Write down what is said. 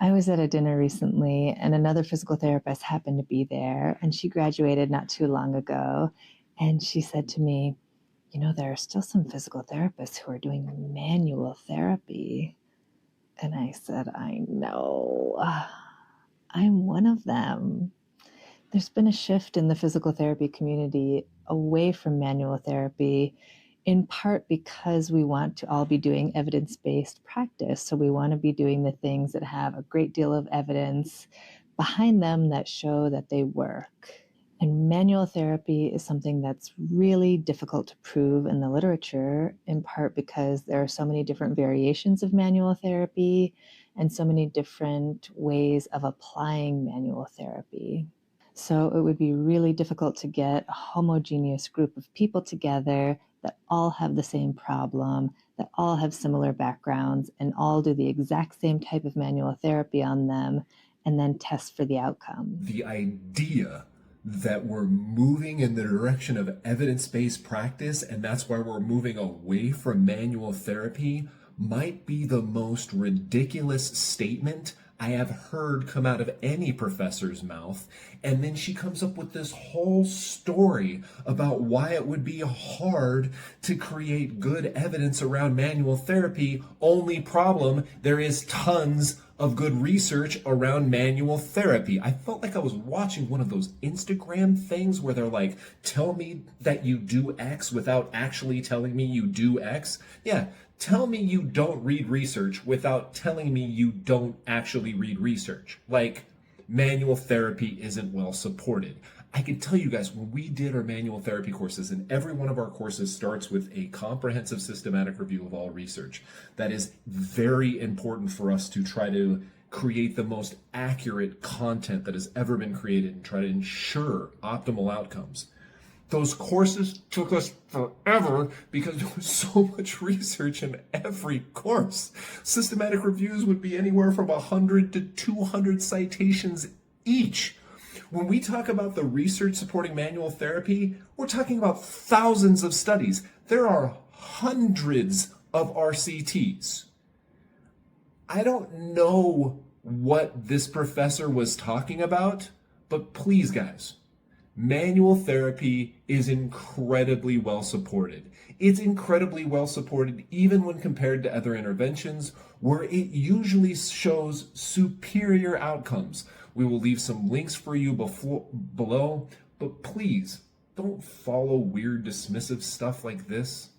I was at a dinner recently, and another physical therapist happened to be there, and she graduated not too long ago. And she said to me, there are still some physical therapists who are doing manual therapy. And I said, I know. I'm one of them. There's been a shift in the physical therapy community away from manual therapy, in part because we want to all be doing evidence based practice. So we want to be doing the things that have a great deal of evidence behind them that show that they work. And manual therapy is something that's really difficult to prove in the literature, in part because there are so many different variations of manual therapy and so many different ways of applying manual therapy. So it would be really difficult to get a homogeneous group of people together that all have the same problem, that all have similar backgrounds, and all do the exact same type of manual therapy on them, and then test for the outcome. The idea that we're moving in the direction of evidence-based practice, and that's why we're moving away from manual therapy, might be the most ridiculous statement I have heard come out of any professor's mouth. And then she comes up with this whole story about why it would be hard to create good evidence around manual therapy. Only problem, there is tons of good research around manual therapy. I felt like I was watching one of those Instagram things where they're like, tell me that you do X without actually telling me you do X. Yeah, tell me you don't read research without telling me you don't actually read research. Like, manual therapy isn't well supported. I can tell you guys, when we did our manual therapy courses, and every one of our courses starts with a comprehensive systematic review of all research, that is very important for us to try to create the most accurate content that has ever been created and try to ensure optimal outcomes. Those courses took us forever because there was so much research in every course. Systematic reviews would be anywhere from 100 to 200 citations each. When we talk about the research supporting manual therapy, we're talking about thousands of studies. There are hundreds of RCTs. I don't know what this professor was talking about, but please, guys, manual therapy is incredibly well supported. It's incredibly well supported even when compared to other interventions, where it usually shows superior outcomes. We will leave some links for you below, but please don't follow weird dismissive stuff like this.